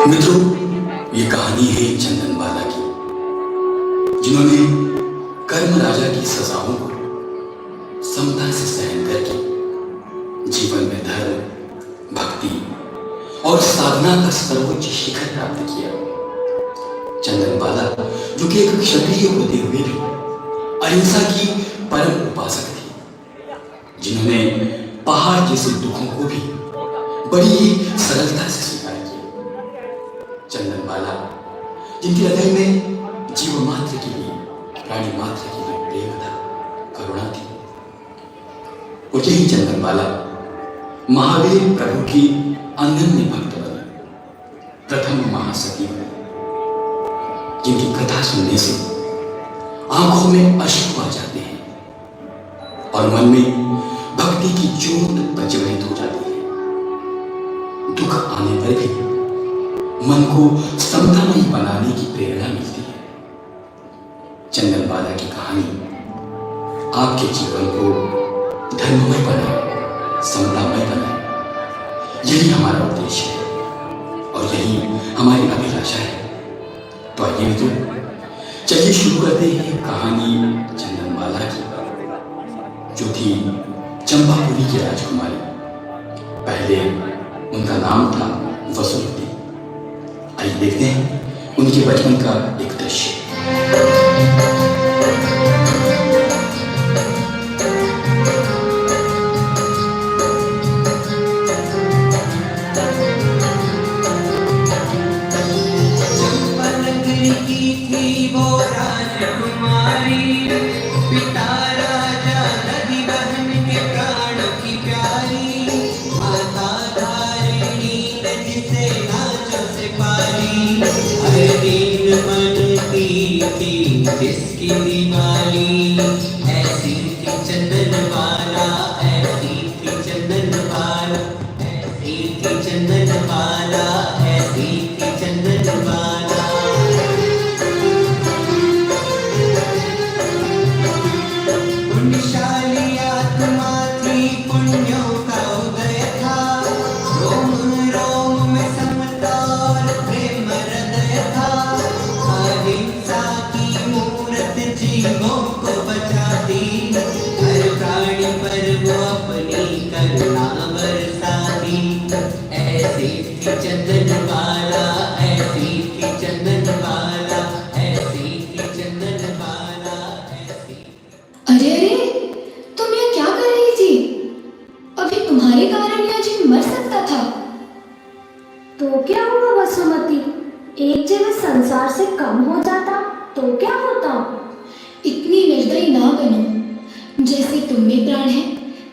मित्रों, ये कहानी है चंदनबाला की, जिन्होंने कर्म राजा की सजाओं को समता से सहन करके जीवन में धर्म, भक्ति और साधना का सर्वोच्च शिखर प्राप्त किया। चंदनबाला, जो कि एक क्षत्रिय होते हुए भी अहिंसा की परम उपासक थी, जिन्होंने पहाड़ जैसे दुखों को भी बड़ी ही सरलता से स्वीकार किया। चंदनबाला, जिनके हृदय में जीव मात्र के लिए, प्राणी मात्र के लिए प्रेम था, करुणा थी। और यही चंदनबाला महावीर प्रभु की अनन्य भक्त बनी, प्रथम महासती बनी, जिनकी कथा सुनने से आंखों में अश्रु आ जाते हैं और मन में भक्ति की ज्योत प्रज्वलित हो जाती है। दुख आने पर भी मन को समतामयी बनाने की प्रेरणा मिलती है। चंदनबाला की कहानी आपके जीवन को धर्ममय बनाए, समतामय बनाए, यही हमारा उद्देश्य है और यही हमारी अभिलाषा है। तो आइए तो चलिए शुरू करते हैं कहानी चंदनबाला की, जो थी चंपापुरी की राजकुमारी। पहले उनका नाम था वसुमती। आइए देखते हैं उनके बचपन का एक दृश्य। चंपानगरी की थी वो राजकुमारी, पिता राजा नदी बहन के प्राण की प्यारी, माता धारिणी जिसे नाचों से पारी, हर दिन मनती थी जिसकी दिवाली। ऐसी थी चंदनबाला, ऐसी थी चंदनबाला, ऐसी थी चंदनबाला, ऐसी थी चंदनबाला। पुण्यशाली आत्मा थी, पुण्यों का उदय था, रोम रोम में समता और प्रेम हृदय था। अहिंसा की मूरत जीवों को बचाती, हर प्राणी पर वो अपनी करुणा बरसाती। ऐसी थी चंदनबाला, ऐसी थी चंदनबाला, ऐसी थी चंदनबाला, ऐसी। अरे अरे, तुम यह क्या कर रही थी? अभी तुम्हारे कारण यह जीव मर सकता था। तो क्या हुआ वसुमती, एक जीव संसार से कम हो जाता तो क्या होता? इतनी निर्दयी ना बनो। जैसे तुम में प्राण है,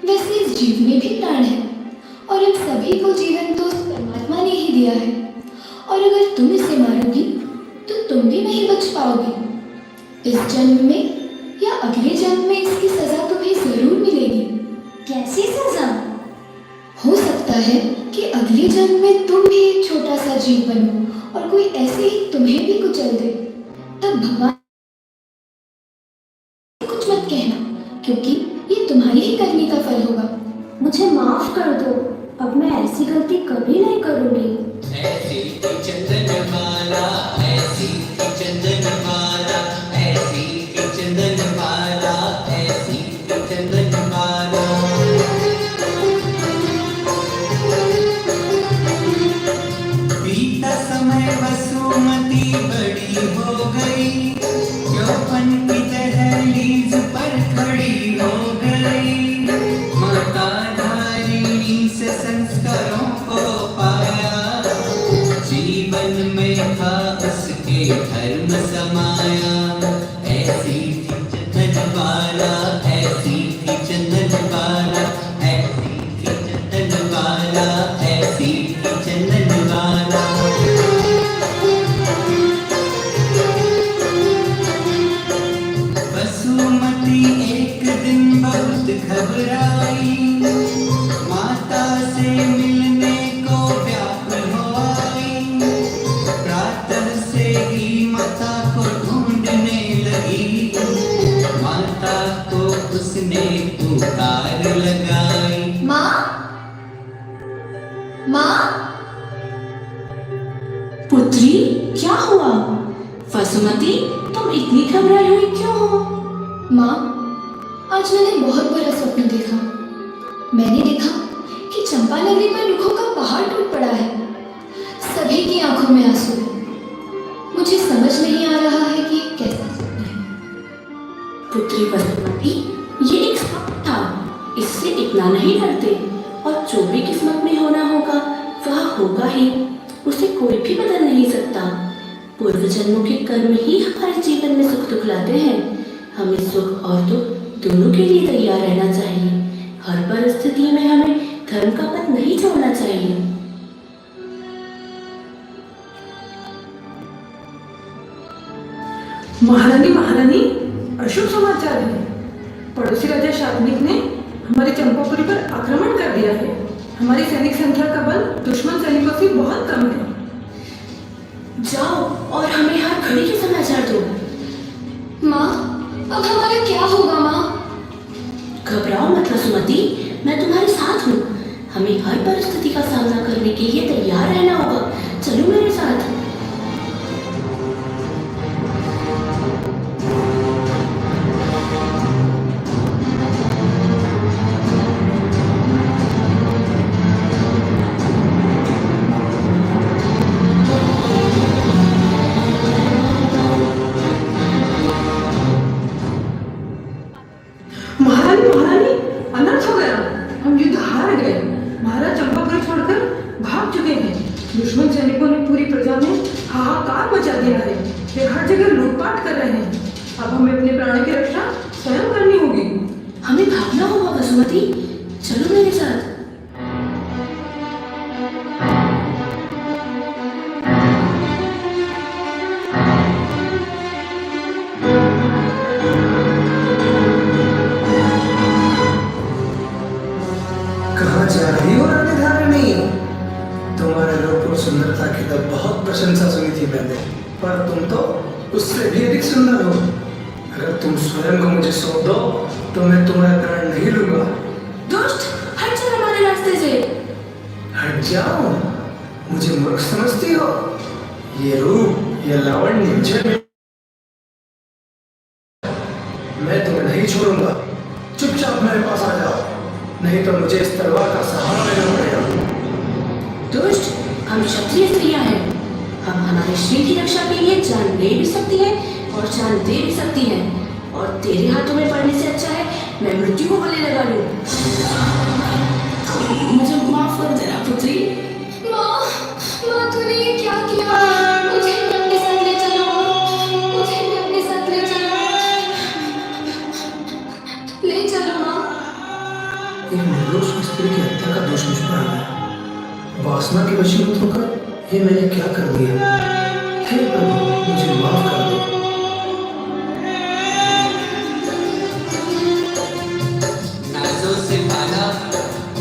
वैसे इस जीव में भी प्राण है, और इन सभी को जीवन तो परमात्मा ने ही दिया है। और अगर तुम इसे मारोगी तो तुम भी नहीं बच पाओगी। इस जन्म में या अगले जन्म में इसकी सजा तुम्हें जरूर मिलेगी। कैसी सजा? हो सकता है कि अगले जन्म में तुम भी एक छोटा सा जीव बनो और कोई ऐसे ही तुम्हें भी कुचल दे। तब भगवान कुछ मत कहना, क्योंकि ये तुम्हारी ही करनी का फल होगा। मुझे माफ कर दो, अब मैं ऐसी गलती कभी नहीं करूंगी। ऐसी थी चंदनबाला, ऐसी थी चंदनबाला, ऐसी थी चंदनबाला, ऐसी थी चंदनबाला। बीता समय वसुमती बड़ी हो गई, यौवन की दहलीज पर खड़ी हो गई। माता धारिणी से संस्कारों को पाया, जीवन में था उसके धर्म समाया। ऐसी थी चंदनबाला, ऐसी थी चंदनबाला, ऐसी थी चंदनबाला, ऐसी थी चंदनबाला। वसुमती एक दिन बहुत घबराई, माता से मिलने को व्याकुल हो आई। प्रातः से ही माता को ढूंढने पुत्री, क्या हुआ? वसुमती, तुम इतनी घबराई हुई क्यों हो? माँ, आज मैंने बहुत बुरा स्वप्न देखा। मैंने देखा कि चंपा नगरी पर रुखों का पहाड़ टूट पड़ा है। सभी की आंखों में आंसू हैं। मुझे समझ नहीं आ रहा है कि ये कैसा स्वप्न है। पुत्री वसुमती, ये एक स्वप्न था, इससे इतना नहीं डरते। और जो भी किस्मत में होना होगा वह होगा ही, उसे कोई भी बदल नहीं सकता। पूर्व जन्मों के कर्म ही हमारे जीवन में सुख दुख लाते हैं। हमें सुख और दुख दोनों के लिए तैयार रहना चाहिए। हर परिस्थिति में हमें धर्म का पथ नहीं छोड़ना चाहिए। महारानी, महारानी, अशुभ समाचार है। पड़ोसी राजा शातनिक ने हमारी चंपापुरी पर आक्रमण कर दिया है। हमारी सैनिक संख्या का बल दुश्मन सैनिकों से बहुत कम है। जाओ और हमें हर घड़ी के समाचार दो। माँ, अब हमारा क्या होगा माँ? घबराओ मत वसुमती, मैं तुम्हारे साथ हूँ। हमें हर परिस्थिति का सामना करने के लिए तैयार रहना होगा। चलो मेरे साथ। महारानी, महारानी, अनर्थ हो गया। हम युद्ध हार गए। महाराज चंपापुरी छोड़कर भाग चुके हैं। दुश्मन सैनिकों ने पूरी प्रजा में हाहाकार मचा दिया है। वे हर जगह लूटपाट कर रहे हैं। अब हमें अपने प्राण की रक्षा स्वयं करनी होगी। हमें भागना होगा वसुमती, चलो मेरे साथ। कहाँ जा रही हो रानी धारिणी? तुम्हारे रूप और सुंदरता की तो बहुत प्रशंसा सुनी थी मैंने, पर तुम तो उससे भी अधिक सुंदर हो। अगर तुम स्वयं को मुझे सौंप दो तो मैं तुम्हारा प्राण नहीं लूंगा। दुष्ट, हट चल हमारे रास्ते से। हट जाओ? मुझे मूर्ख समझती हो? ये रूप, ये लावण्य मुझे, मैं तुम्हें नहीं छोड़ूंगा। चुपचाप मेरे पास आ जाओ, नहीं तो मुझे इस तलवार का सहारा लेना पड़ेगा। दुष्ट, हम क्षत्रिय स्त्रियां हैं। हम हमारे श्री की रक्षा के लिए जान ले भी सकती हैं और जान दे भी सकती हैं। और तेरे हाथों में पड़ने से अच्छा है मैं मृत्यु को गले लगा लूं। मुझे माफ कर देना पुत्री। माँ, माँ तूने ये क्या किया? मुझे भी अपने साथ ले चलो। मुझे भी अपने साथ ले चलो। ले चलो माँ। एक निर्दोष स्त्री की हत्या का दोष मुझ पर आ गया। वासना के वशीभूत होकर ये मैंने क्या कर दिया? हे प्रभु, मुझे माफ कर दो। नाजों से माला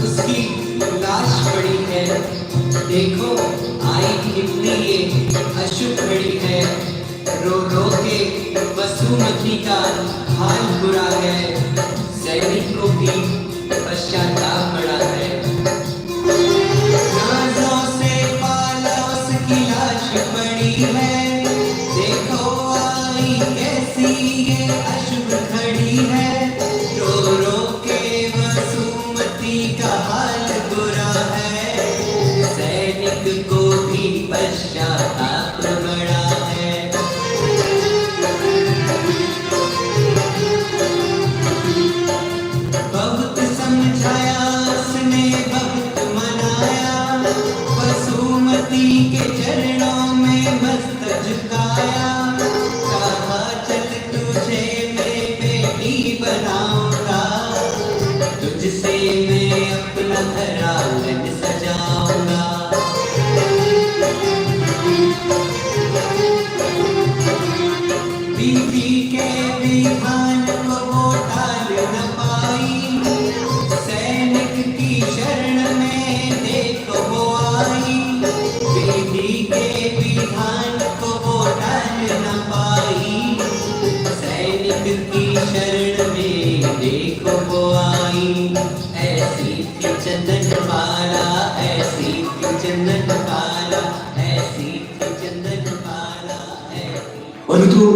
उसकी लाश पड़ी है। देखो आई कितनी ये अशुभ घड़ी है। रो रो के वसुमती का हाल बुरा है। सैनिक को भी पश्चाताप बड़ा है। नाजों से माला उसकी लाश पड़ी है। देखो आई कैसी ये अशुभ घड़ी है। रो रो के वसुमती का हाल बुरा है। सैनिक को भी पश्चाताप बड़ा है। बहुत समझाया उसने, बहुत मनाया। वसुमती के चरणों में मस्तक झुकाया। कहा चल तुझे मैं बेटी बनाऊंगा। तुझसे मैं अपना घरांगन सजाऊंगा। बीवी के विधान को वो टाल न पाई। सैनिक की शरण में देखो वो आई। बीवी के विधान को वो टाल न पाई। सैनिक की शरण में देखो वो आई। ऐसी थी चंदन माला, ऐसी थी चंदन माला, ऐसी थी और मित्रों,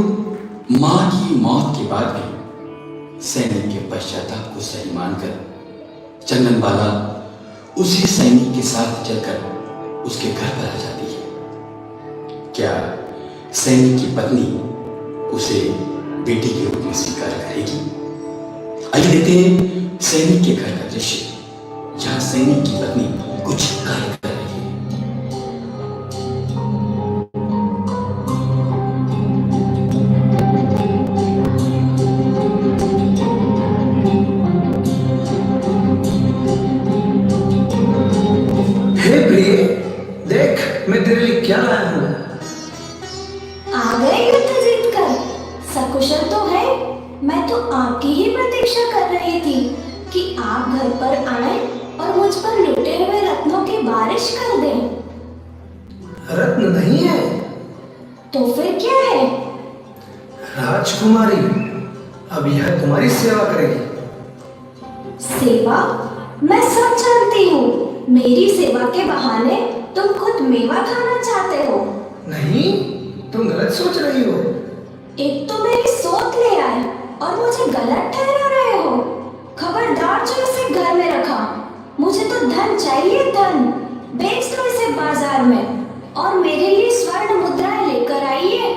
मां की मौत के बाद भी सैनिक के पश्चाताप को सही मानकर चंदनबाला उसी सैनिक के साथ चलकर उसके घर पर आ जाती है। क्या सैनिक की पत्नी उसे बेटी के रूप में स्वीकार करेगी? आइए देखते हैं सैनिक के घर का दृश्य, जहां सैनिक की पत्नी कुछ कार्य कर रही है। हे प्रिय, देख मैं तेरे लिए क्या लाया हूँ। आ गए युद्ध जीतकर। सकुशल तो है। मैं तो आपकी ही प्रतीक्षा कर रही थी कि आप घर पर आए और मुझ पर लुटे हुए रत्नों की बारिश कर दें। रत्न नहीं है, तो फिर क्या है? राजकुमारी। अब यह तुम्हारी सेवा करेगी। सेवा? मैं सब जानती हूँ। मेरी सेवा के बहाने तुम खुद मेवा खाना चाहते हो। नहीं, तुम गलत सोच रही हो। एक तो मेरी सोच ले आए और मुझे गलत ठहरा रहे हो। खबरदार जो इसे घर में रखा। मुझे तो धन चाहिए, धन। बेच दो इसे बाजार में और मेरे लिए स्वर्ण मुद्राएं लेकर आइए।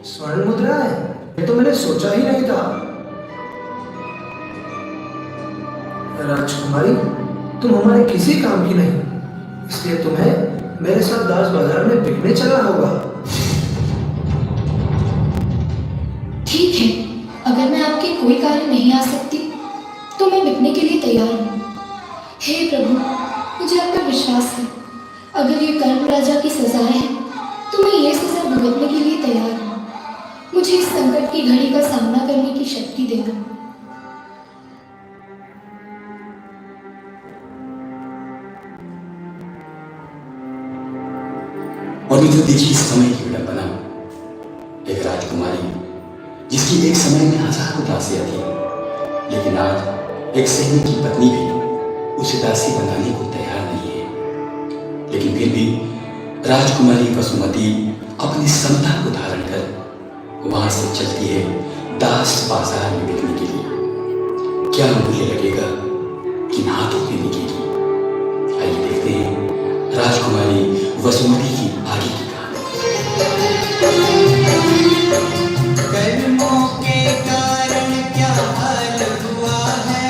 स्वर्ण मुद्राएं? ये तो मैंने सोचा ही नहीं था। राजकुमारी, तुम हमारे किसी काम की नहीं, इसलिए तुम्हें मेरे साथ दास बाजार में बिकने चलना होगा। ठीक है, अगर मैं आपके कोई कार्य नहीं आ सकती तो मैं बिकने के लिए तैयार हूँ। हे प्रभु, मुझे आप पर विश्वास है। अगर ये कर्म राजा की सजाएं हैं तो मैं ये सजा भुगतने के लिए तैयार हूँ। मुझे इस संकट की घड़ी का सामना करने की शक्ति देना। और मित्रों, देखिए समय की विडंबना। एक राजकुमारी जिसकी एक समय में हजारों दासियां थी, लेकिन आज एक सैनिक की पत्नी भी उसे दासी बनाने को तैयार नहीं है। लेकिन फिर भी राजकुमारी वसुमती अपनी समता को धारण कर वहां से चलती है दास बाजार में बिकने के लिए। क्या मूल्य लगेगा, किन हाथों में बिकेगी? आइए देखते हैं राजकुमारी वसुमती की आगे की कर्मों के कारण क्या हाल हुआ है,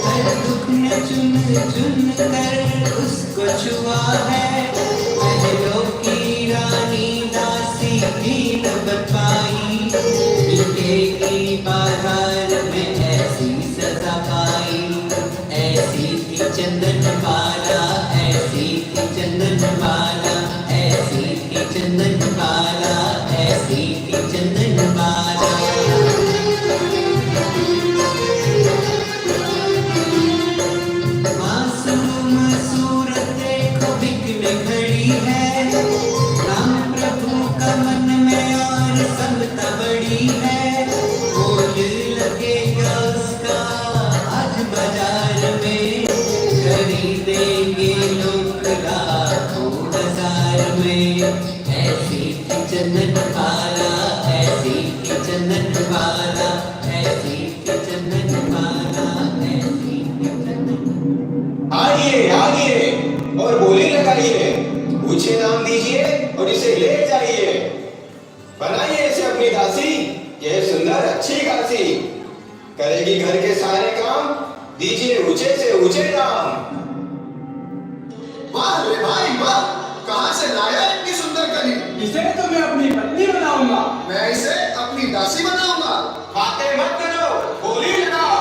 हर दुख ने चुन चुन कर उसको छुआ है। महलों की रानी दासी भी न बन पाई, बिकेगी बाजार में ऐसी सजा पाई। ऐसी थी चंदन बाला, ऐसी थी चंदन बाला, ऐसी थी चंदन बाला, ऐसी थी चंदन बाला। मासूम सूरत देखो बिकने खड़ी है, राम प्रभु का मन में और समता बड़ी है। बोल लगेगा उसका आज बाजार में, खरीदेंगे लोग लाखों हजार में। ऐसी थी चंदन बाला, ऐसी थी चंदन बाला, ऐसी थी चंदन बाला, ऐसी थी चंदन। आइए आइए और बोली लगाइए, ऊंचे नाम दीजिए और इसे ले जाइए। बनाइए इसे अपनी दासी, ये सुंदर अच्छी खासी, करेगी घर के सारे काम, दीजिए ऊंचे से ऊंचे दाम। वाह रे भाई वाह, कहां से लाया इतनी सुंदर कली? इसे तो मैं अपनी पत्नी बनाऊंगा। मैं इसे अपनी दासी बनाऊंगा। बातें मत करो, बोली लगाओ।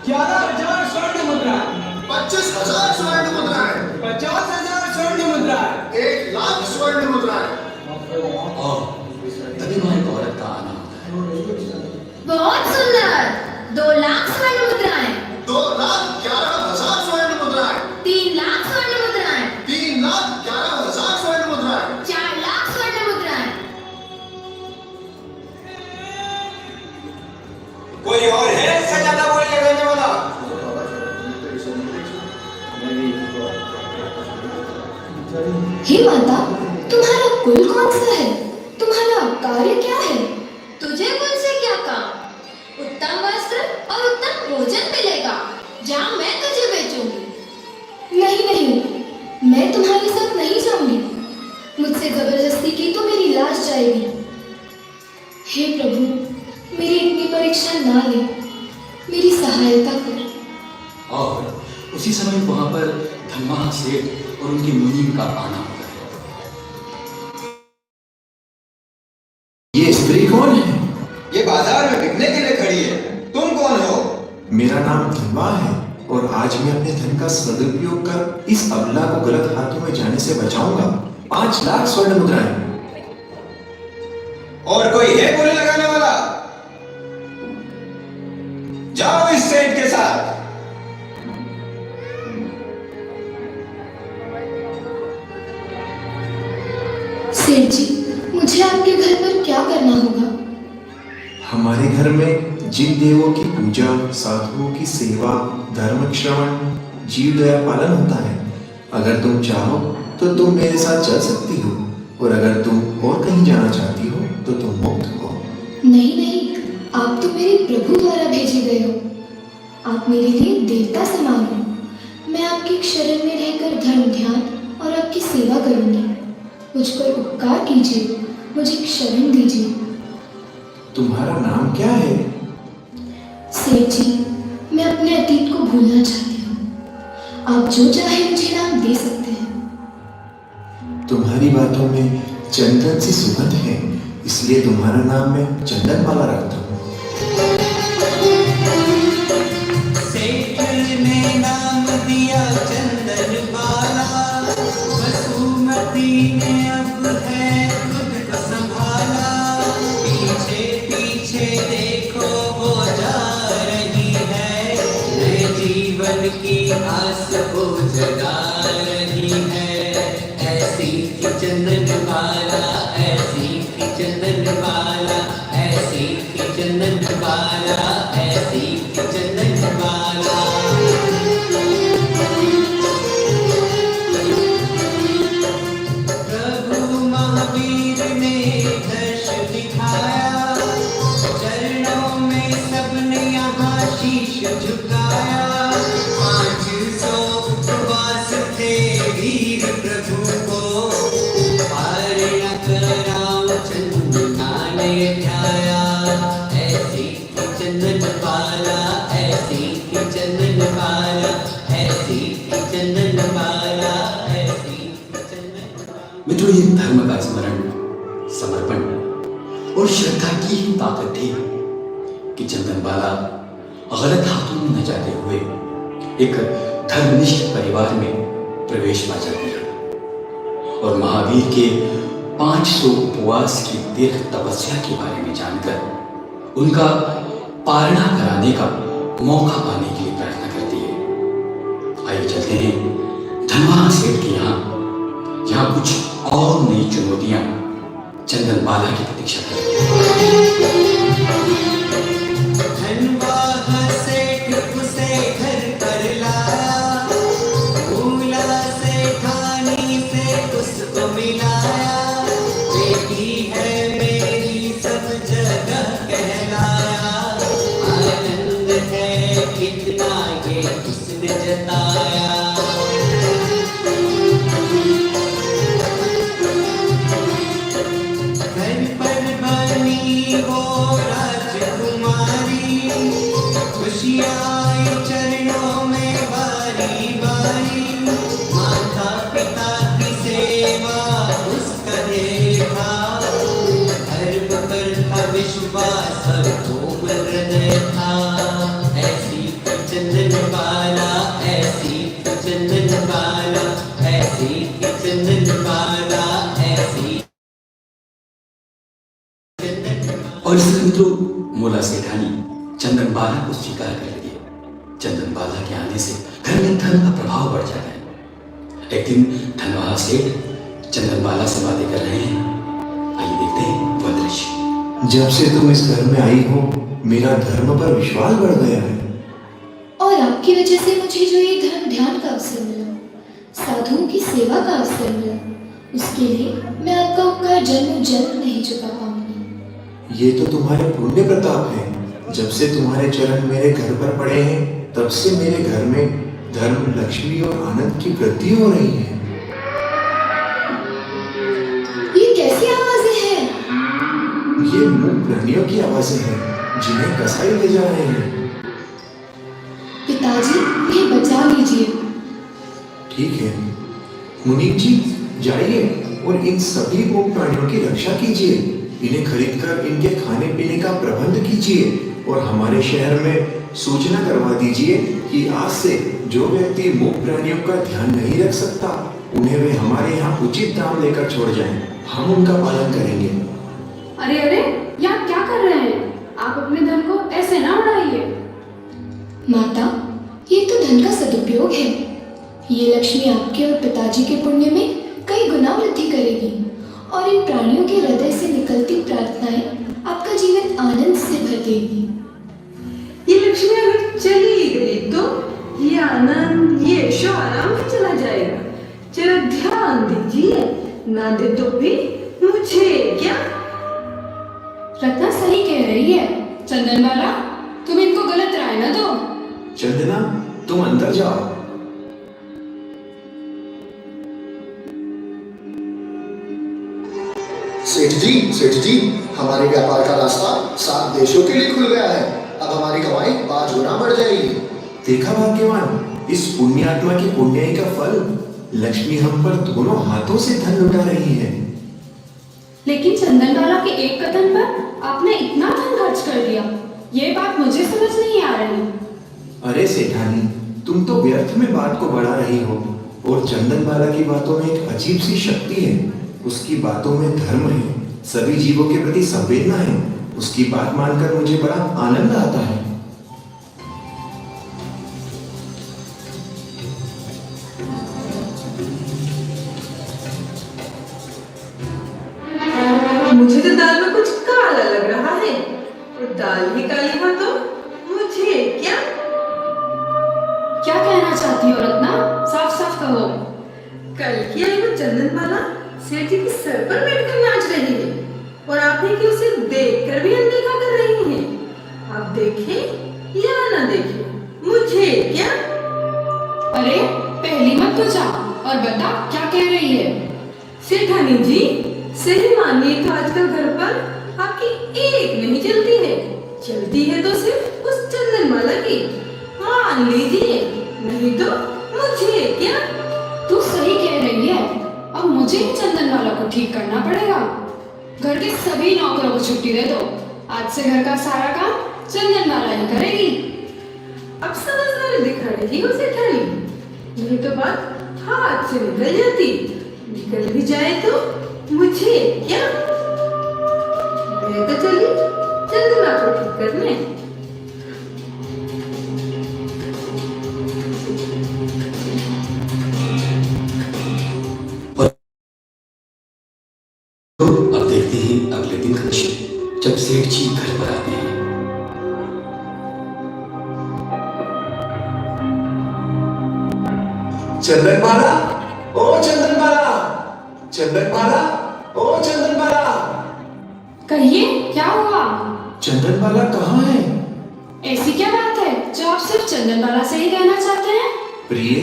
11,000 स्वर्ण मुद्राएं, 25,000 स्वर्ण मुद्राएं, 50,000 स्वर्ण मुद्राएं, 1,00,000 स्वर्ण मुद्राएं। और तभी वहां एक औरत का आना होता है। बहुत सुंदर। 2 लाख स्वर्ण मुद्राएं, 2,11,000 स्वर्ण मुद्राएं, 3 लाख स्वर्ण मुद्राएं, 3,11,000 स्वर्ण मुद्राएं, 4 लाख स्वर्ण मुद्राएं। कोई और है इससे ज्यादा बोली लगाने वाला? हे माता, तुम्हारा कुल कौन सा है? तुम्हारा कार्य क्या है? तुझे मुझसे क्या काम? उत्तम वस्त्र और उत्तम भोजन मिलेगा। जा, मैं तुझे बेचूंगी। नहीं नहीं, मैं तुम्हारे साथ नहीं जाऊंगी। मुझसे जबरदस्ती की तो मेरी लाश जाएगी। हे प्रभु, मेरी इतनी परीक्षा ना ले, मेरी सहायता कर। और उसी समय वहां पर धनवान सेठ और उनकी मुनीम का आना होता है। ये स्त्री कौन है? ये बाजार में बिकने के लिए खड़ी है। तुम कौन हो? मेरा नाम धनवा है और आज मैं अपने धन का सदुपयोग कर इस अबला को गलत हाथों में जाने से बचाऊंगा। 5 लाख स्वर्ण मुद्राएं। और कोई है बोले लगाने वाला? जाओ इस सेठ के साथ। सेठ जी, मुझे आपके घर पर क्या करना होगा? हमारे घर में जिन देवों की पूजा, साधुओं की सेवा, धर्म श्रवण, जीव दया पालन होता है। अगर तुम चाहो तो तुम मेरे साथ चल सकती हो, और अगर तुम और कहीं जाना चाहती हो तो तुम मुक्त हो। नहीं नहीं, आप तो मेरे प्रभु द्वारा भेजे गए हो। आप मेरे लिए देवता समान हो। मैं आपकी शरण में रहकर धर्म ध्यान और आपकी सेवा करूंगी। मुझ पर उपकार कीजिए, मुझे शरण दीजिए। तुम्हारा नाम क्या है? सेठ जी, मैं अपने अतीत को भूलना चाहती हूँ। आप जो चाहे मुझे नाम दे सकते हैं। तुम्हारी बातों में चंदन सी सुगंध है, इसलिए तुम्हारा नाम मैं चंदनमाला रखता हूँ। सेठ ने नाम दिया चंदनबाला, वसुमती ने अब है खुद को संभाला। पीछे पीछे देखो वो जा रही है, नए जीवन की आस वो जगा रही है। ऐसी थी चंदनबाला, ऐसी थी चंदनबाला, ऐसी थी चंदनबाला, ऐसी थी चंदनबाला। प्रभु महावीर ने दर्श दिखाया, चरणों में सबने यहाँ शीश झुकाया। 500 उपवास थे वीर प्रभु को, पार न कराओ चंदना ने ध्याया। ऐसी थी चंदनबाला, ऐसी थी चंदनबाला, ऐसी थी चंदनबाला, ऐसी थी चंदनबाला। मित्रों, ये धर्म का स्मरण, समर्पण और श्रद्धा की ही ताकत थी कि चंदनबाला गलत हाथों में न जाते हुए एक धर्मनिष्ठ परिवार में प्रवेश पा जाती है और महावीर के 500 उपवास की दीर्घ तपस्या के बारे में जानकर उनका पारणा कराने का मौका पाने के लिए प्रार्थना करती है। आइए चलते हैं धनवान सेठ के यहाँ कुछ और नई चुनौतियां चंदनबाला की प्रतीक्षा करें। धनवान सेठ उसे घर पर लाया, भूला से खानी से उसको मिलाया। बेटी है मेरी सब जगह कहलाया, आनंद है कितना ये उसने जताया। घर पर बनी वो राजकुमारी, खुशियाँ आई चरणों में बारी बारी। माता पिता की सेवा उसका देखा, धर्म पर था विश्वास और कोमल हृदय था। ऐसी थी चंदनबाला, ऐसी थी चंदनबाला, ऐसी थी चंदनबाला, ऐसी। और इस मित्रों, मोला सेठानी चंदनबाला को स्वीकार कर लिया। चंदनबाला के आने से घर में धर्म का प्रभाव बढ़ जाता है। एक दिन धनवान सेठ चंदनबाला से बातें कर रहे हैं। आइए देखते हैं वह दृश्य। जब से तुम इस घर में आई हो, मेरा धर्म पर विश्वास बढ़ गया है। और आपकी वजह से मुझे जो ये धर्म ध्यान का अवसर मिला, साधुओं की सेवा का अवसर मिला, उसके लिए मैं आपका उपकार जन्म जन्म नहीं चुका पाऊंगी। ये तो तुम्हारे पुण्य प्रताप है। जब से तुम्हारे चरण मेरे घर पर पड़े हैं, तब से मेरे घर में धर्म, लक्ष्मी और आनंद की वृद्धि हो रही है। ये कैसी आवाजें हैं? ये मूक प्राणियों की आवाजें हैं जिन्हें कसाई ले जा रहे हैं। पिताजी, इन्हें बचा लीजिए। ठीक है मुनीम जी, जाइए और इन सभी मूक प्राणियों की रक्षा कीजिए। इन्हें खरीदकर इनके खाने पीने का प्रबंध कीजिए और हमारे शहर में सूचना करवा दीजिए कि आज से जो व्यक्ति मूक प्राणियों का ध्यान नहीं रख सकता, उन्हें वे हमारे यहाँ उचित दाम लेकर छोड़ जाएं। हम उनका पालन करेंगे। अरे अरे, यहाँ क्या कर रहे हैं? आप अपने धन को ऐसे ना उड़ाइए। माता, ये तो धन का सदुपयोग है। ये लक्ष्मी आपके और पिताजी के पुण्य में कई गुना वृद्धि करेगी और इन प्राणियों के हृदय से निकलती प्रार्थनाएं आपका जीवन आनंद से भर देगी। ये लक्ष्मी अगर चली गई तो ये आनंद, ये यशो आराम में चला जाएगा। जरा ध्यान दीजिए, ना दे तो भी मुझे क्या। रत्ना सही कह रही है। चंदनबाला, तुम इनको गलत राय न दो। चंदना, तुम अंदर जाओ। सेठ जी, हमारे व्यापार का रास्ता 7 देशों के लिए खुल गया है। अब हमारी कमाई 5 गुना बढ़ जाएगी। देखा भाग्यवान, इस पुण्यात्मा की पुण्याई का फल। लक्ष्मी हम पर दोनों हाथों से धन लुटा रही है। लेकिन चंदनबाला के एक कथन पर आपने इतना धन खर्च कर दिया, ये बात मुझे समझ नहीं आ रही। अरे सेठानी, तुम तो व्यर्थ में बात को बढ़ा रही हो। और चंदनबाला की बातों में एक अजीब सी शक्ति है। उसकी बातों में धर्म है, सभी जीवों के प्रति संवेदना है। उसकी बात मानकर मुझे बड़ा आनंद आता है। मुझे तो दाल में कुछ काला लग रहा है। और दाल ही काली हो तो मुझे क्या। क्या कहना चाहती हो रत्ना? साफ साफ कहो। कल की आई वो चंदनबाला सेठ जी के सर पर बैठकर नाच रही है और आपने कि उसे देखकर भी अनदेखा कर रही हैं। आप देखें या ना देखें, मुझे क्या। अरे पहली मत तो जा और बता क्या कह रही है। सेठानी जी, सही मानिए तो आजकल घर पर आपकी एक नहीं चलती है। चलती है तो सिर्फ उस चंदनबाला की। मान लीजिए, नहीं तो मुझे क्या। तू सही कह रही है। अब मुझे ही चंदनबाला को ठीक करना पड़ेगा। घर के सभी नौकरों को छुट्टी दे दो। आज से घर का सारा काम चंदनबाला ही करेगी। अब समझदारी दिखा रही हो सेठानी, नहीं तो बात हाथ से निकल जाती। निकल भी जाए तो मुझे क्या। मैं तो चली चंदना को ठीक करने। अब देखते हैं अगले दिन का दृश्य, जब सेठ जी घर पर आते हैं। चंदनबाला, ओ चंदनबाला, चंदनबाला, ओ चंदनबाला। कहिए, क्या हुआ? चंदनबाला कहाँ है? ऐसी क्या बात है जो आप सिर्फ चंदनबाला से ही कहना चाहते हैं? प्रिय,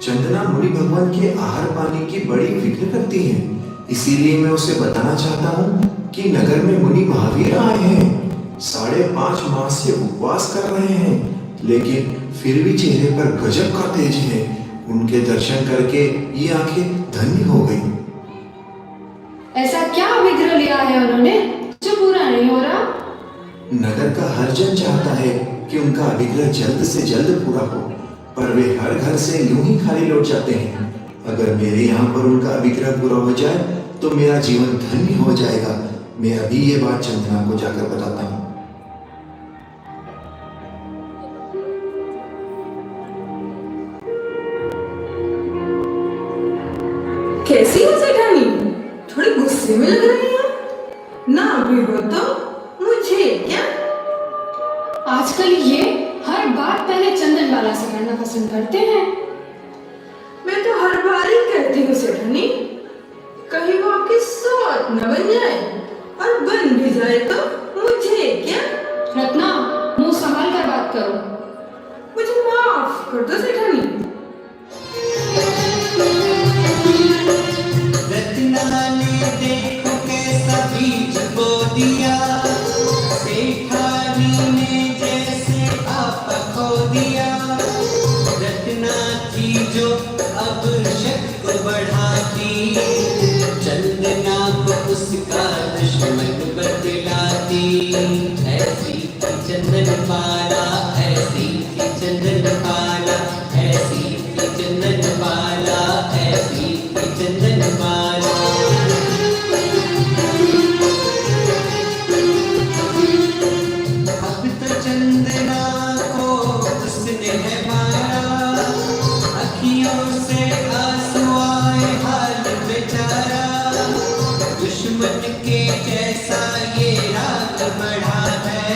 चंदना मुनि भगवान के आहार पानी की बड़ी फिक्र करती है। इसीलिए मैं उसे बताना चाहता हूँ कि नगर में मुनि महावीर आए हैं। 5.5 मास से उपवास कर रहे हैं, लेकिन फिर भी चेहरे पर गजब का तेज है। उनके दर्शन करके ये आंखें धन्य हो गई। ऐसा क्या अभिग्रह लिया है उन्होंने जो पूरा नहीं हो रहा? नगर का हर जन चाहता है कि उनका अभिग्रह जल्द से जल्द पूरा हो, पर वे हर घर से यूं ही खाली लौट जाते हैं। अगर मेरे यहाँ पर उनका अभिग्रह पूरा हो जाए तो मेरा जीवन धन्य हो जाएगा। मैं अभी ये बात चंदना को जाकर बताता हूँ। कैसी हो सेठानी? थोड़ी गुस्से में लग रही है। ना भी हो तो मुझे क्या। आजकल ये हर बात पहले चंदनबाला से करना पसंद करते हैं। मैं तो हर बार ही कहती हूँ सेठानी, बढ़ाती, चंदना को उसका दुश्मन बतलाती। ऐसी थी चंदन बाला, ऐसी थी चंदन बाला, ऐसी थी चंदन बाला, ऐसी थी चंदन बाला। अब तो चंदना को उसने है मारा, अखियों से आंसू आए हाल बेचारा। दुश्मन के जैसा ये राग बढ़ा है,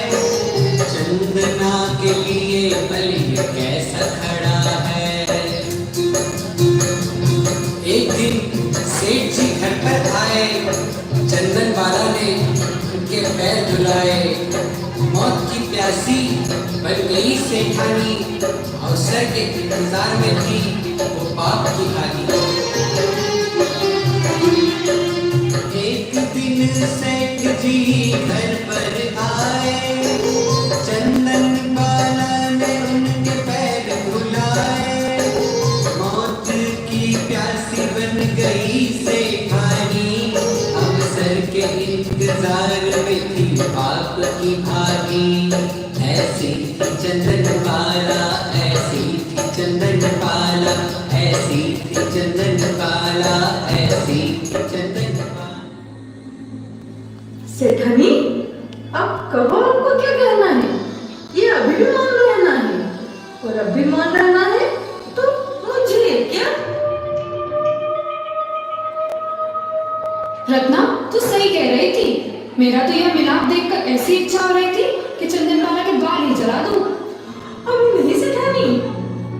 चंदना के लिए बलि कैसा खड़ा है। एक दिन सेठ जी घर पर आए, चंदन बाला ने उनके पैर धुलाए। मौत की प्यासी बन गई सेठानी, अवसर के इंतजार में थी वो पाप की हानि। एक दिन सेठ जी घर पर आए, चंदन बाला ने उनके पैर धुलाए। मौत की प्यासी बन गई सेठानी, अवसर के इंतजार में थी पाप की भागी। ऐसी थी चंदन बाला, ऐसी थी चंदन बाला, ऐसी थी चंदन बाला, ऐसी थी चंदन बाला। सेठानी, अब कहो आपको क्या कहना है? ये अभी भी मान रहना है, और अब भी मान रहना है तो मुझे क्या? रत्ना, तू सही कह रही थी। मेरा तो यह मिलाप देखकर ऐसी इच्छा हो रही थी कि चंदन बाला के बाल ही जला दूं। अभी नहीं सेठानी,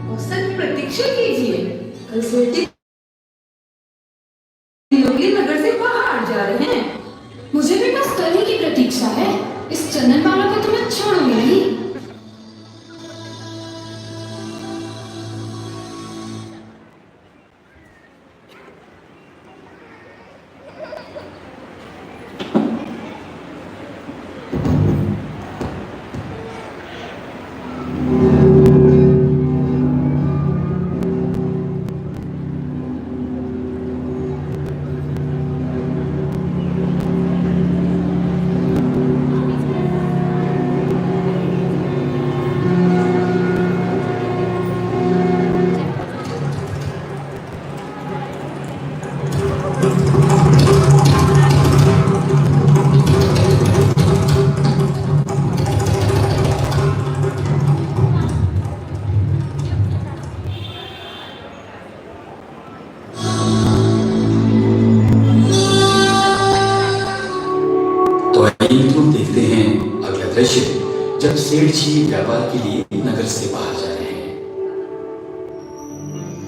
अवसर की प्रतीक्षा कीजिए। कल सेठी नगर से बाहर जा रहे हैं। मुझे भी बस कल ही की प्रतीक्षा है। इस चंदन बाला को तो मैं छोड़ूंगी नहीं। दृश्य जब सेठ जी व्यापार के लिए नगर से बाहर जा रहे हैं।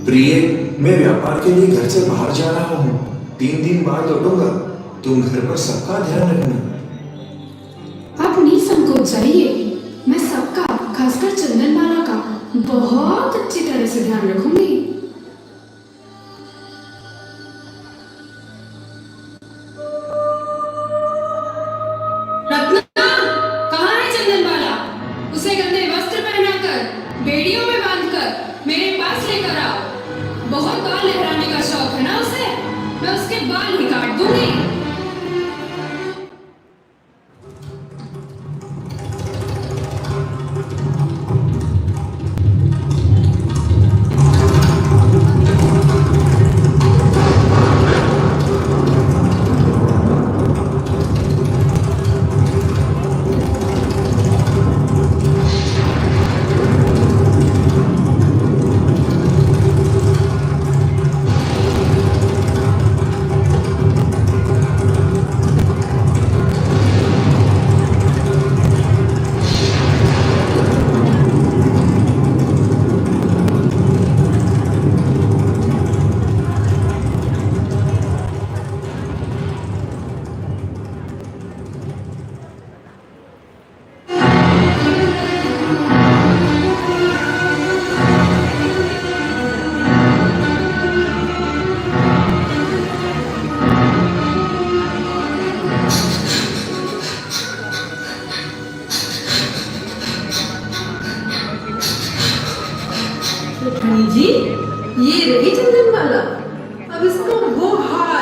प्रिय, मैं व्यापार के लिए घर से बाहर जा रहा हूँ। 3 दिन बाद लौटूंगा। तुम घर पर सबका ध्यान रखना। आप निसंकोच जाइए। मैं सबका, खासकर चंदन बाला का बहुत अच्छी तरह से ध्यान रखूंगी। बेड़ियों में बांधकर मेरे पास लेकर आओ। बहुत बाल लहराने का शौक है ना उसे, मैं उसके बाल ही काट दूंगी।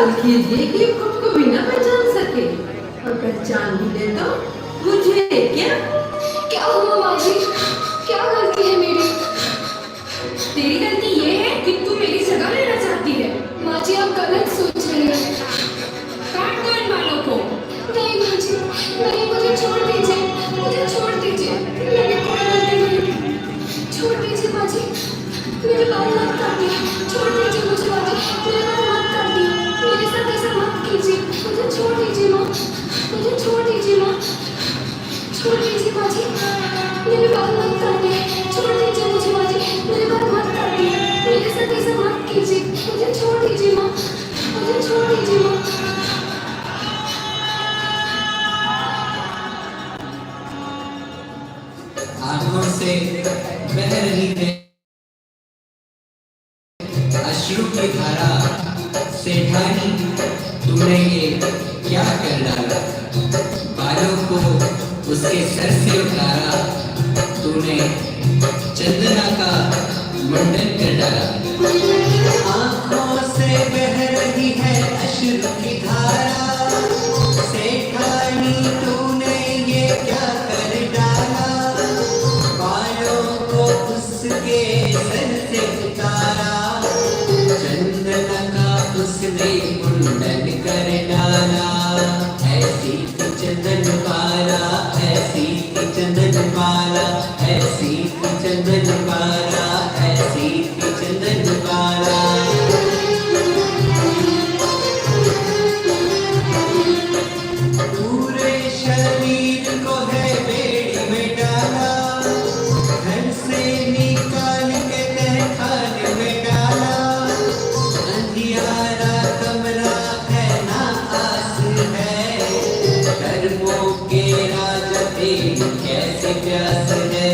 सवाल कीजिए कि खुद को भी ना पहचान सके, और पहचान भी ले तो मुझे क्या हुआ माँ जी? क्या गलती है मेरी? तेरी गलती ये है कि तू मेरी जगह लेना चाहती है। माँ जी आप गलत सोच रही हैं। काट दो इन बालों को। नहीं माँ जी, नहीं, मुझे छोड़ दीजिए, मुझे छोड़ दीजिए, मैंने कोई गलती नहीं। छोड़ दीजिए माँ जी, मेरे बाल मत काटिए, छोड़ दीजिए मुझे माँ जी, मेरे बाल मत काटिए, मेरे साथ ऐसा मत कीजिए, मुझे छोड़ दीजिए माँ, मुझे छोड़ दीजिए माँ, छोड़ दीजिए माँ जी, मेरे बाल मत काटिए, छोड़ दीजिए मुझे माँ जी, मेरे बाल मत काटिए, मेरे साथ ऐसा मत कीजिए, मुझे छोड़ दीजिए माँ, मुझे छोड़ दीजिए माँ। आंखों से बह रही है अश्रु की धारा। सेठानी तूने ये क्या कर डाला? बालों को उसके सर से उतारा, तूने चंदना का मुंडन कर डाला। आंखों से बह रही है अश्रु की धारा। सेठानी तूने ये क्या कर डाला? बालों को उसके सर से उतारा, चंदना का उसने मुंडन कर डाला। ऐसी थी चंदन बाला, ऐसी थी चंदन बाला, ऐसी थी चंदन बाला, ऐसी थी चंदन बाला। पूरे शरीर को है बेड़ी में डाला, घर से निकाल के तहखाने में डाला। अंधियारा कमरा है ना आस है, धर्मों के राजा तेरी कैसे प्यास है।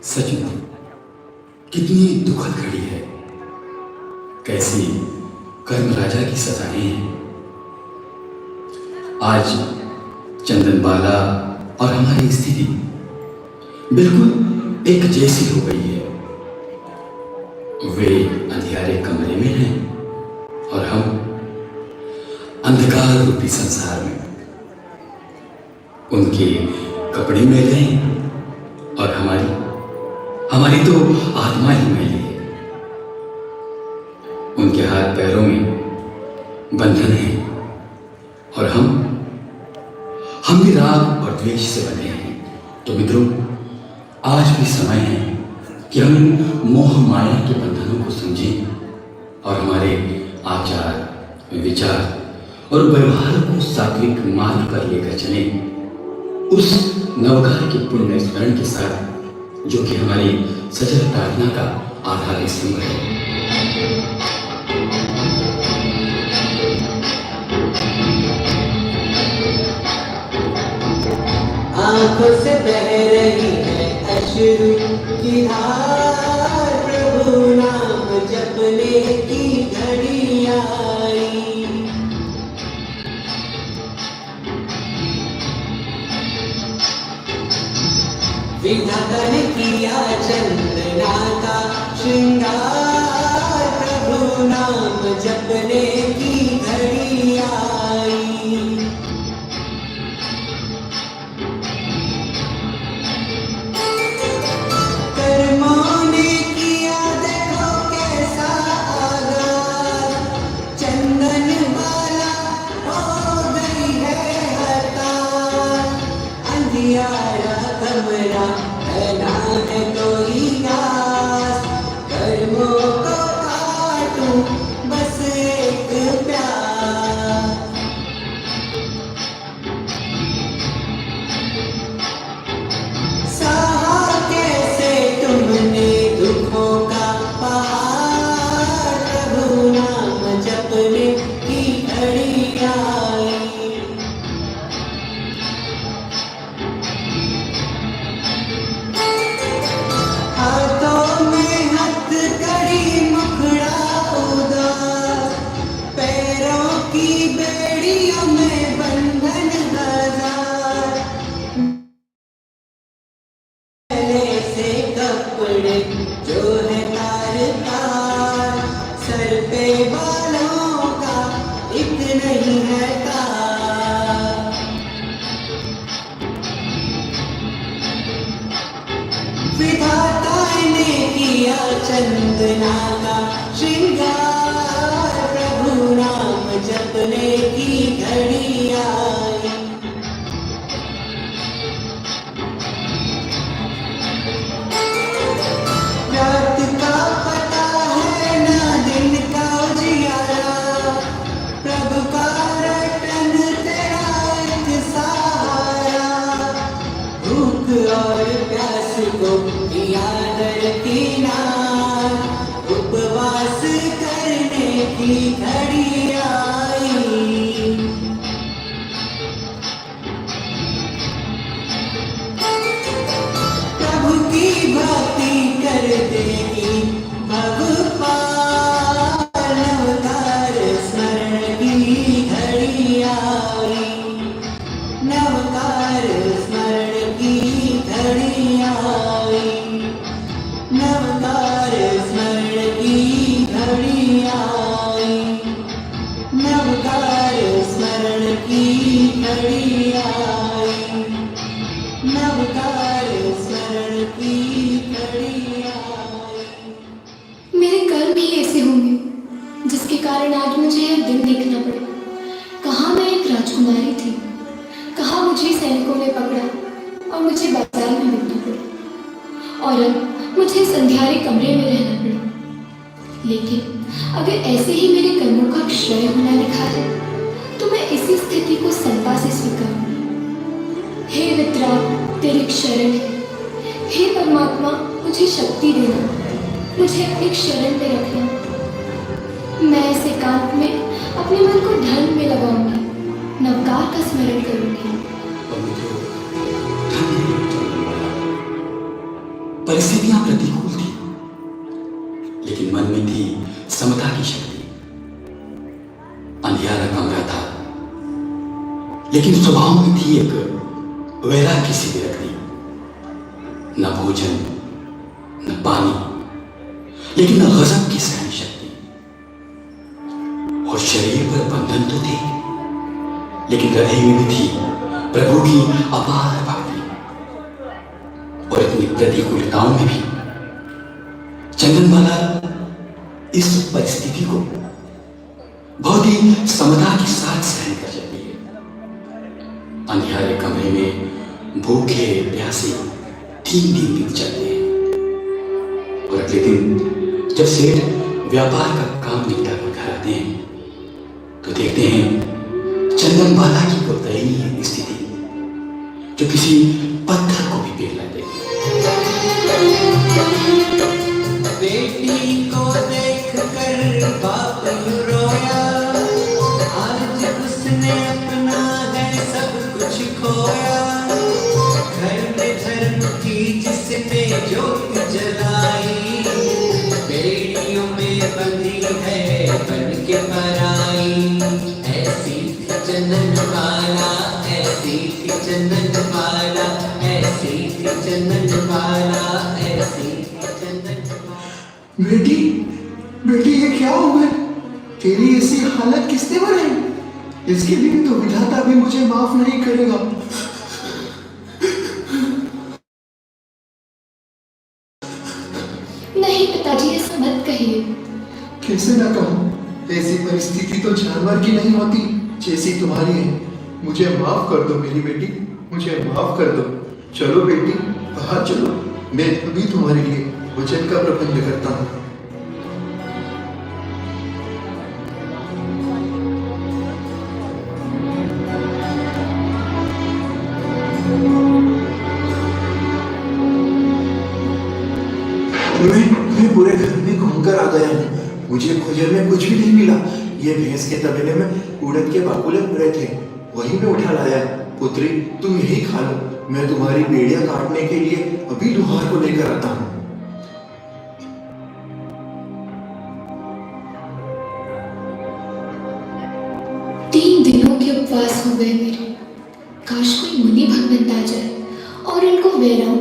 सच में कितनी दुखद घड़ी है, कैसी कर्म राजा की सजाएं हैं। आज चंदनबाला और हमारी स्थिति बिल्कुल एक जैसी हो गई है। वे अंधियारे कमरे में हैं और हम अंधकार रूपी संसार में। उनके कपड़े मैले हैं और हमारी तो आत्मा ही मैली है। उनके हाथ पैरों में बंधन है और हम भी राग और द्वेष से बने हैं। तो मित्रों, आज भी समय है कि हम इन मोह माया के बंधनों को समझें और हमारे आचार, विचार और व्यवहार को सात्विक मार्ग पर लेकर चलें, उस नवकार के पुण्य स्मरण के साथ जो कि हमारी सजल प्रार्थना का आधार स्तंभ है। आंखों से बह रही है अश्रु की धार, प्रभु नाम जपने की घड़ी आई। विधाता ने किया चंदना का श्रृंगार, प्रभु नाम जपने की घड़ी आई। कर्मों ने किया देखो कैसा आगाज, चंदन वाला हो गई है हताश। अंधियारा कमरा है ना है कोई आस, कर्मों को काटूं बस एक प्यार। सहा कैसे तुमने दुखों का पहाड़, प्रभु नाम जपने की घड़ी आई। हाथों में हथकड़ी मुखड़ा उदास, पैरों की बेड़ियों में बंधन हजार। पहले से कपड़े जो है सपने की घड़ी आई। रात का पता है ना दिन का उजियारा, प्रभु का रटन तेरा एक सहारा। भूख और प्यास को दिया दरकिनार, उपवास करने की घड़ी आई। प्रभु की भक्ति कर देगी भगवान, नवकार स्मरण की घड़ी आई। नवकार स्मरण की घड़ी आई। नवकार स्मरण की घड़ी आई। नवकार स्मरण की घड़ी आई। नवकार स्मरण की घड़ी आई। मेरे कर्म ही ऐसे होंगे जिसके कारण आज मुझे यह दिन देखना पड़ा। कहाँ मैं एक राजकुमारी थी, कहाँ मुझे सैनिकों ने पकड़ा और मुझे बाजार में बिकना पड़ा, और अब मुझे इस अंधियारे कमरे में रहना पड़ा। लेकिन अगर ऐसे ही मेरे कर्मों का क्षय होना लिखा है तो मैं इसी स्थिति को समता से स्वीकारूंगी। हे वित्रा, तेरी शरण है। हे परमात्मा, मुझे शक्ति देना, मुझे अपनी शरण में रखना। मैं इस एकांत में अपने मन को धर्म में लगाऊंगी, नवकार का स्मरण करूंगी। परिस्थितियां प्रतिकूल थी, लेकिन मन में थी समता की शक्ति। अंधियारा कमरा था, लेकिन स्वभाव में थी एक वैराग्य सी विरक्ति। न भोजन न पानी, लेकिन न गजब की सहन शक्ति। और शरीर पर बंधन तो थे, लेकिन हृदय में भी थी प्रभु की अपार भक्ति। और इतनी प्रतिकूलताओं में भी चंदनबाला इस परिस्थिति को बहुत ही समता के साथ सहन कर जाती है। अंधियारे कमरे में भूखे प्यासे 3 दिन बीत जाते हैं, और अगले दिन जब सेठ व्यापार का काम निपटा कर घर आते हैं तो देखते हैं चंदनबाला की वो दयनीय स्थिति जो किसी पत्थर को भी पिघला दे। बेटी को देख कर बाप यूं रोया, आज उसने अपना है सब कुछ खोया। घर में धर्म की जिसने ज्योत जलाई, बेड़ियों में बंधी है बन के पराई। ऐसी थी चंदनबाला, ऐसी थी चंदनबाला, ऐसी थी चंदनबाला, ऐसी थी चंदनबाला। बेटी, बेटी ये क्या हो गया? तेरी ऐसी हालत किसने बनाई? इसके लिए तो विधाता भी मुझे माफ नहीं करेगा। नहीं पिताजी, ऐसा मत कहिए। कैसे ना कहूँ? ऐसी परिस्थिति तो जानवर की नहीं होती जैसी तुम्हारी है। मुझे माफ कर दो मेरी बेटी, मुझे माफ कर दो। चलो बेटी, बाहर चलो, मैं अभी तुम्हारे लिए भोजन का प्रबंध करता हूँ। मैं पूरे घर में घूमकर आ गया हूँ, मुझे भोजन में कुछ भी नहीं मिला। ये भैंस के तबेले में उड़द के बाकुले पड़े थे, वही मैं उठा लाया। पुत्री, तुम यही खा लो, मैं तुम्हारी बेड़ियां काटने के लिए अभी लोहार को लेकर आता हूँ। तीन दिनों के उपवास हो गए मेरे। काश कोई मुनि भगवंत आ जाए और उनको वैराऊं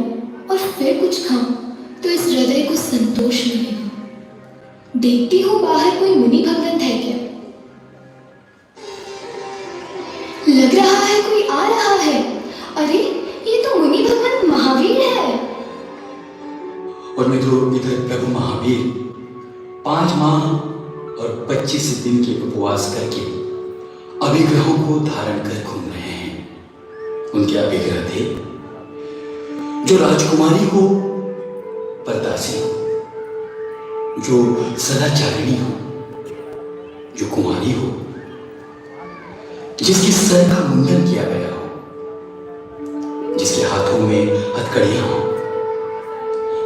और फिर कुछ खाऊं तो इस हृदय को संतोष मिलेगा। देखती हूँ बाहर कोई मुनि भगवंत है क्या? लग रहा है कोई आ रहा है। अरे ये तो मुनि भगवंत महावीर है। और मित्रों, इधर प्रभु महावीर 5 माह और 25 दिन के उपवास करके अभिग्रहों को धारण कर घूम रहे हैं। उनके अभिग्रह थे जो राजकुमारी हो, परदासी हो, जो सदाचारिणी हो, जो कुमारी हो, जिसके सर का मुंडन किया गया हो, जिसके हाथों में हथकड़ियां हो,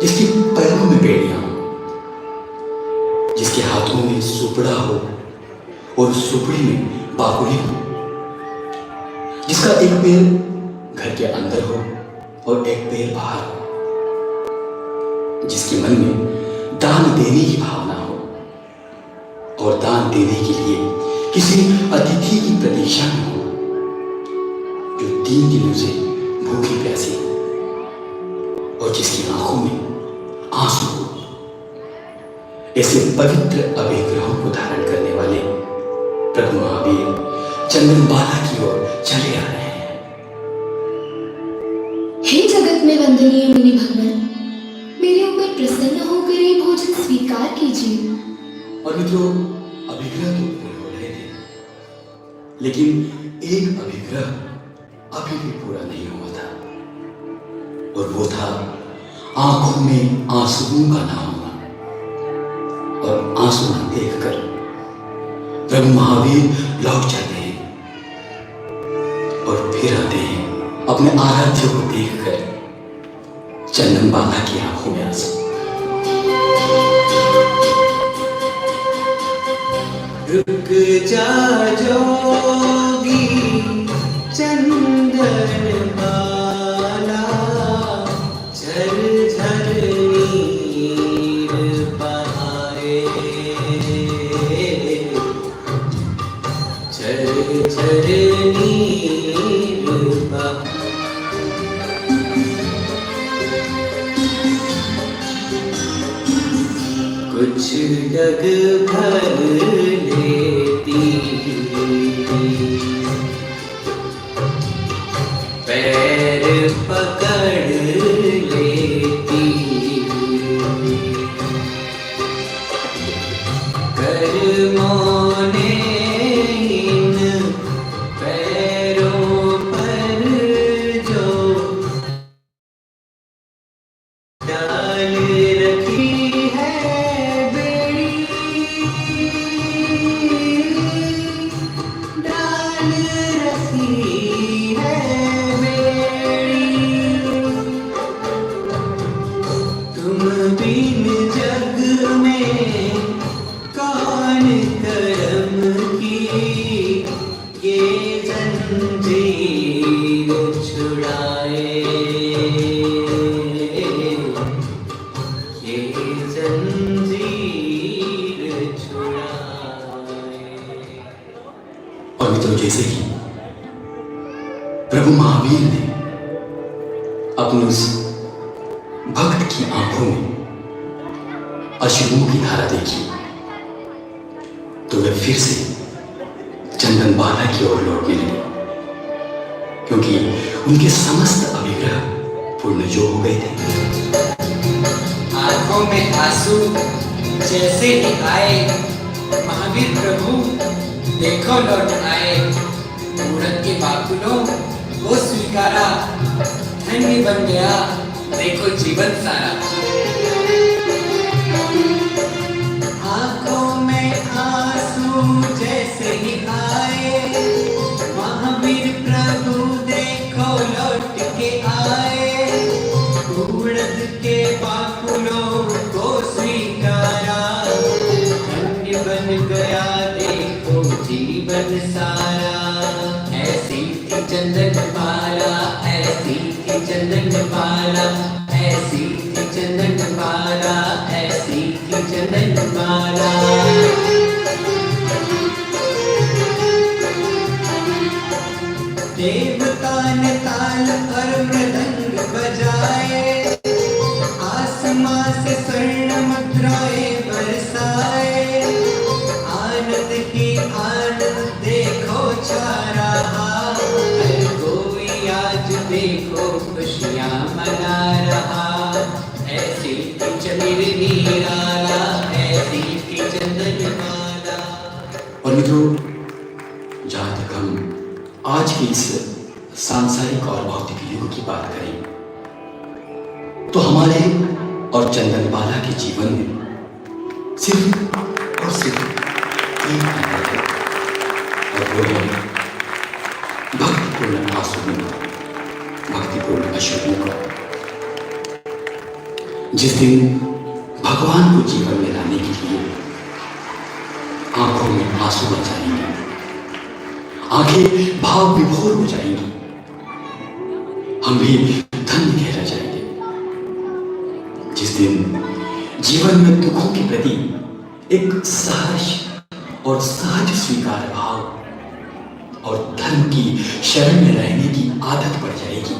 जिसके पैरों में बेड़ियां हो, जिसके हाथों में सुपड़ा हो और सुपड़ी में बाकुली हो, जिसका एक पैर घर के अंदर हो और एक पैर बाहर हो, जिसके मन में दान देने की भावना हो और दान देने के लिए किसी अतिथि की प्रतीक्षा में हो, जो 3 दिनों से भूखी प्यासी हो और जिसकी आंखों में आंसू हो। ऐसे पवित्र अभिग्रहों को धारण करने वाले प्रभु महावीर चंदनबाला की ओर चले आ रहे हैं। हे जगत में वंदनीय मुनि भगवान, मेरे ऊपर प्रसन्न होकर ये भोजन स्वीकार कीजिए। और मित्रों, अभिग्रह तो पूरे हो रहे थे, लेकिन एक अभिग्रह अभी भी पूरा नहीं हुआ था, और वो था आंखों में आंसुओं का ना होना। और आंसू न देखकर प्रभु महावीर लौट जाते हैं और फिर आते हैं अपने आराध्य को देखकर चंदनबाला की आंखों में आंसू। रुक जा जोगी चंदन बाला, झरझर नीर बहाए, झरझर नीर बहाए। कुछ डग भर लेती, पैर पकड़ लेती, कर्मों ने इन पैरों पर जो डाल रखी है बेड़ी, डाल रखी है बेड़ी। तुम बिन जग में कौन करम की, ये जंजीर छुड़ाए, ये जंजीर छुड़ाए। और मित्रों, जैसे कि प्रभु महावीर ने अपने उस भक्त की आंखों में अश्रुओं की धारा देखी, तो वे फिर से चंदनबाला की ओर लौटने लगे, क्योंकि उनके समस्त अभिग्रह पूर्ण जो हो गए थे। आंखों में आंसू जैसे ही आए, महावीर प्रभु देखो लौट आए। मूरत के बाकुलों वो स्वीकारा, धन्य बन गया देखो जीवन सारा। आंखों में आंसू जैसे ही आए, महावीर प्रभु देखो लौट के आए। उड़द के बाकुलों को स्वीकारा, धन्य बन गया देखो जीवन सारा। ऐसी थी चंदनबाला, ऐसी थी चंदनबाला, ऐसी थी चंदनबाला, ऐसी थी चंदनबाला। देवता ने ताल और मृदंग बजाए, आसमां से स्वर्ण मुद्राएं बरसाए। आनंद की आनंद देखो छा रहा, हर कोई आज देखो खुशियां मना रहा। ऐसी थी चंद्र नीराला, ऐसी थी चंदनबाला। और मित्रों, जहां तक हम आज के इस सांसारिक और भौतिक युग की बात करें तो हमारे और चंदनबाला के जीवन में सिर्फ और सिर्फ एक अंतर है, और वो है भक्तिपूर्ण आंसुओं का, भक्तिपूर्ण अश्रुओं का। जिस दिन भगवान को जीवन में लाने के लिए आंखों में आंसू आ जाएंगे, आंखें भाव विभोर हो जाएंगी, हम भी धन्य कह रह जाएंगे। जिस दिन जीवन में दुखों के प्रति एक सहज और सहज स्वीकार भाव और धर्म की शरण में रहने की आदत पड़ जाएगी,